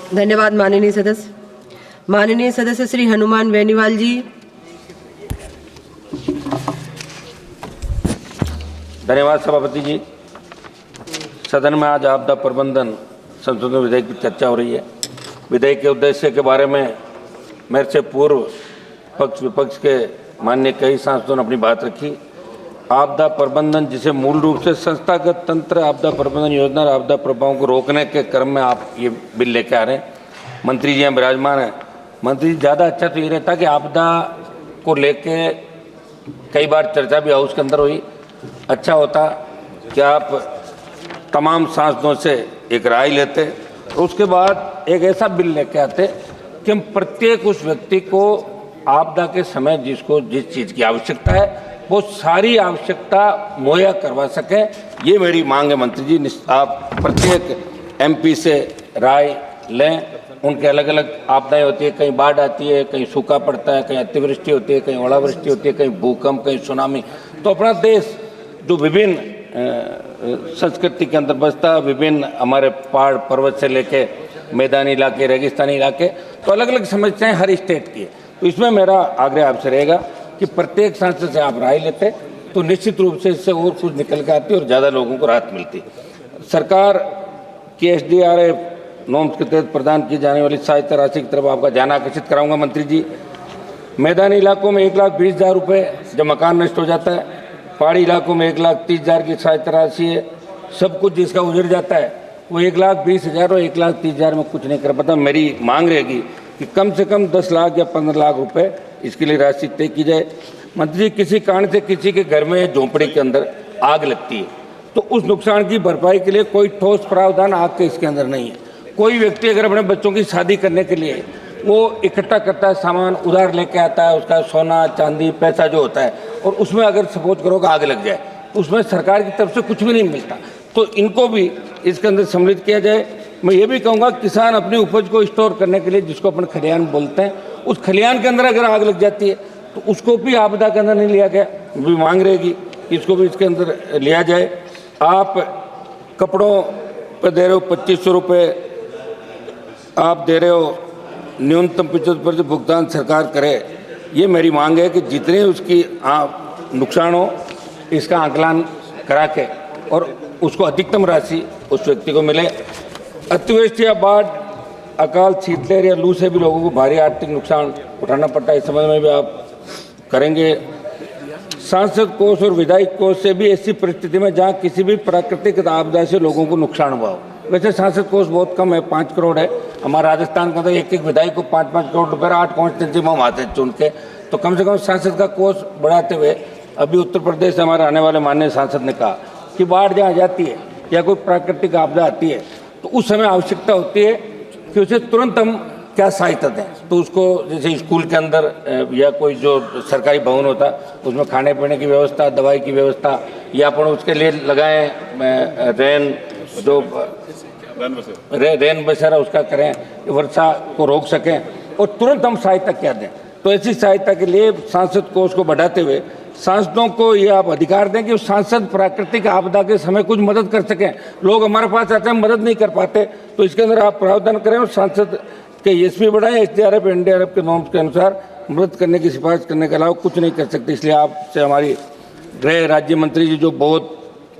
धन्यवाद माननीय सदस्य। माननीय सदस्य श्री हनुमान बेनीवाल जी। धन्यवाद सभापति जी। सदन में आज आपदा प्रबंधन संशोधन विधेयक की चर्चा हो रही है। विधेयक के उद्देश्य के बारे में मेरे से पूर्व पक्ष विपक्ष के माननीय कई सांसदों ने अपनी बात रखी। आपदा प्रबंधन, जिसे मूल रूप से संस्थागत तंत्र आपदा प्रबंधन योजना और आपदा प्रभावों को रोकने के क्रम में आप ये बिल लेके आ रहे हैं। मंत्री जी यहाँ विराजमान हैं। मंत्री जी, ज़्यादा अच्छा तो ये रहता कि आपदा को लेके कई बार चर्चा भी हाउस के अंदर हुई। अच्छा होता कि आप तमाम सांसदों से एक राय लेते और उसके बाद एक ऐसा बिल लेके आते कि हम प्रत्येक उस व्यक्ति को आपदा के समय जिसको जिस चीज़ की आवश्यकता है वो सारी आवश्यकता मुहैया करवा सकें। ये मेरी मांग है मंत्री जी। आप प्रत्येक एमपी से राय लें। उनके अलग अलग आपदाएं होती है, कहीं बाढ़ आती है, कहीं सूखा पड़ता है, कहीं अतिवृष्टि होती है, कहीं ओलावृष्टि होती है, कहीं भूकंप, कहीं सुनामी। तो अपना देश जो विभिन्न संस्कृति के अंदर बसता है, विभिन्न हमारे पहाड़ पर्वत से लेके मैदानी इलाके, रेगिस्तानी इलाके, तो अलग अलग समस्याएं हर स्टेट की है। तो इसमें मेरा आग्रह आपसे रहेगा कि प्रत्येक सांसद से आप राय लेते तो निश्चित रूप से इससे और कुछ निकल के आती और ज़्यादा लोगों को राहत मिलती। सरकार की SDRF नॉर्म्स के तहत प्रदान की जाने वाली सहायता राशि की तरफ आपका ध्यान आकर्षित कराऊंगा मंत्री जी। मैदानी इलाकों में 1,20,000 रुपये जब मकान नष्ट हो जाता है, पहाड़ी इलाकों में 1,30,000 की सहायता राशि है। सब कुछ जिसका उजड़ जाता है वो 1,20,000 और 1,30,000 में कुछ नहीं कर पाता। मेरी मांग रहेगी कि कम से कम 10 लाख या 15 लाख रुपए इसके लिए राशि तय की जाए। मंत्री जी, किसी कारण से किसी के घर में झोंपड़ी के अंदर आग लगती है तो उस नुकसान की भरपाई के लिए कोई ठोस प्रावधान आग के इसके अंदर नहीं है। कोई व्यक्ति अगर अपने बच्चों की शादी करने के लिए वो इकट्ठा करता है, सामान उधार लेके आता है, उसका सोना चांदी पैसा जो होता है, और उसमें अगर सपोज करो कि आग लग जाए तो उसमें सरकार की तरफ से कुछ भी नहीं मिलता। तो इनको भी इसके अंदर सम्मिलित किया जाए। मैं ये भी कहूँगा किसान अपनी उपज को स्टोर करने के लिए, जिसको अपन खलिहान बोलते हैं, उस खलिहान के अंदर अगर आग लग जाती है तो उसको भी आपदा के अंदर नहीं लिया गया। भी मांग रहेगी इसको भी इसके अंदर लिया जाए। आप कपड़ों पर दे रहे हो 2,500 रुपये, आप दे रहे हो न्यूनतम 75% भुगतान सरकार करे। ये मेरी मांग है कि जितने उसकी नुकसान हो इसका आकलन करा के और उसको अधिकतम राशि उस व्यक्ति को मिले। अतिवृष्टि या बाढ़, अकाल, शीतलहर या लू से भी लोगों को भारी आर्थिक नुकसान उठाना पड़ता है। इस संबंध में भी आप करेंगे। सांसद कोष और विधायक कोष से भी ऐसी परिस्थिति में जहां किसी भी प्राकृतिक आपदा से लोगों को नुकसान हुआ हो। वैसे सांसद कोष बहुत कम है, 5 करोड़ है। हमारा राजस्थान का तो एक विधायक को 5-5 करोड़ रुपये 8 कॉन्स्टिट्यूंसी में हम आते हैं चुन के। तो कम से कम सांसद का कोष बढ़ाते हुए अभी उत्तर प्रदेश से हमारे आने वाले माननीय सांसद ने कहा कि बाढ़ जहाँ जाती है या कोई प्राकृतिक आपदा आती है तो उस समय आवश्यकता होती है कि उसे तुरंत हम क्या सहायता दें। तो उसको जैसे स्कूल के अंदर या कोई जो सरकारी भवन होता है उसमें खाने पीने की व्यवस्था, दवाई की व्यवस्था, या अपन उसके लिए लगाएं रेन बसेरा उसका करें, वर्षा को रोक सकें और तुरंत हम सहायता क्या दें। तो ऐसी सहायता के लिए सांसद कोष को बढ़ाते हुए सांसदों को ये आप अधिकार दें कि उस सांसद प्राकृतिक आपदा के समय कुछ मदद कर सकें। लोग हमारे पास आते हैं, मदद नहीं कर पाते, तो इसके अंदर आप प्रावधान करें और सांसद के ESP बढ़ाएं। SDRF NDRF के नॉर्म्स के अनुसार मदद करने की सिफारिश करने के अलावा कुछ नहीं कर सकते। इसलिए आपसे हमारी गृह राज्य मंत्री जी जो बहुत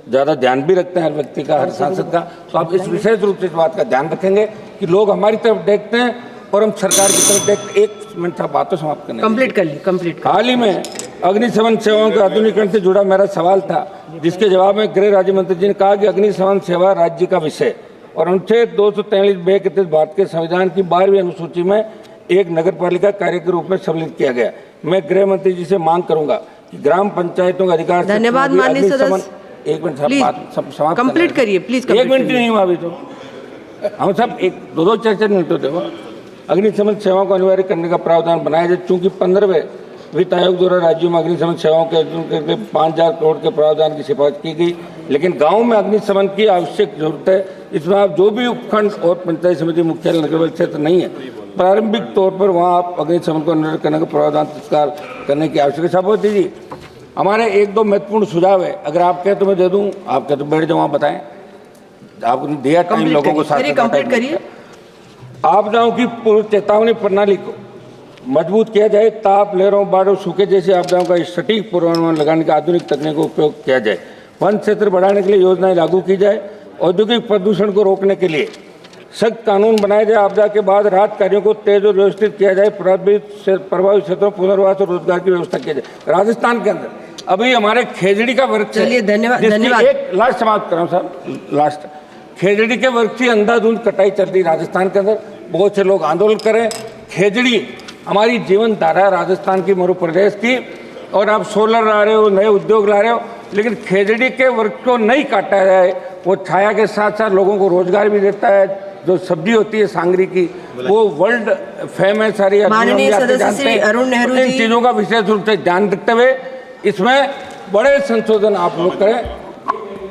ज़्यादा ध्यान भी रखते हैं हर व्यक्ति का, हर सांसद का, तो आप इस विशेष रूप से इस बात का ध्यान रखेंगे कि लोग हमारी तरफ देखते हैं और हम सरकार की तरफ देखते। 1 मिनट आप बातों समाप्त करने कंप्लीट कर ली, कंप्लीट। हाल ही में अग्निशमन सेवाओं के आधुनिकीकरण से जुड़ा मेरा सवाल था, जिसके जवाब में गृह राज्य मंत्री जी ने कहा कि अग्निशमन सेवा राज्य का विषय और अनुच्छेद 243(ब) के तहत भारत के संविधान की 12वीं अनुसूची में एक नगरपालिका कार्य के रूप में सम्मिलित किया गया। मैं गृह मंत्री जी से मांग करूंगा कि ग्राम पंचायतों का अधिकार। धन्यवाद माननीय सदस्य। 1 मिनट समाप्त कंप्लीट करिए प्लीज। 1 मिनट नहीं हुआ अभी तो हम सब 1-2 चर्चा मिनट होते हो। अग्निशमन सेवाओं को अनिवार्य करने का प्रावधान बनाया जाए। चूंकि 15वें वित्त आयोग द्वारा राज्यों में अग्निशमन सेवाओं के अर्जुन करके 5,000 करोड़ के प्रावधान की सिफारिश की गई, लेकिन गाँव में अग्निशमन की आवश्यक जरूरत है। इसमें आप जो भी उपखंड और पंचायत समिति मुख्यालय नगर क्षेत्र नहीं है, प्रारंभिक तौर पर वहाँ आप अग्निशमन को निर्धारित करने का प्रावधान तत्काल करने की आवश्यकता। सभापति जी, हमारे 1-2 महत्वपूर्ण सुझाव है, अगर आप कहें तो मैं दे दूँ। आप कहें तो बैठ जाओ, आप बताएं। आपने दिया टाइम लोगों को साथ कंप्लीट करिए। आपदाओं की पूर्व चेतावनी प्रणाली को मजबूत किया जाए। ताप, लहरों, बाढ़ और सूखे जैसी आपदाओं का सटीक पूर्वानुमान लगाने का आधुनिक तकनीकों का उपयोग किया जाए। वन क्षेत्र बढ़ाने के लिए योजनाएं लागू की जाए। औद्योगिक प्रदूषण को रोकने के लिए सख्त कानून बनाए जाए। आपदा के बाद राहत कार्यों को तेज और व्यवस्थित किया जाए। प्रभावित क्षेत्रों पुनर्वास और रोजगार की व्यवस्था की जाए। राजस्थान के अंदर अभी हमारे खेजड़ी का वर्ग चलिए, धन्यवाद। एक लास्ट समाप्त कर रहा हूँ साहब, लास्ट। खेजड़ी के वर्ग की अंधाधुंध कटाई चल रही राजस्थान के अंदर। बहुत से लोग आंदोलन करें। खेजड़ी हमारी जीवन धारा है राजस्थान की, मध्य प्रदेश की, और आप सोलर ला रहे हो, नए उद्योग ला रहे हो, लेकिन खेजड़ी के वर्ग को नहीं काटा जाए। वो छाया के साथ साथ लोगों को रोजगार भी देता है। जो सब्जी होती है सांगरी की, वो वर्ल्ड फेमस सारी माननीय सदस्य श्री अरुण नेहरू जी, इन चीजों का विशेष रूप से ध्यान रखते हुए इसमें बड़े संशोधन आप लोग करें।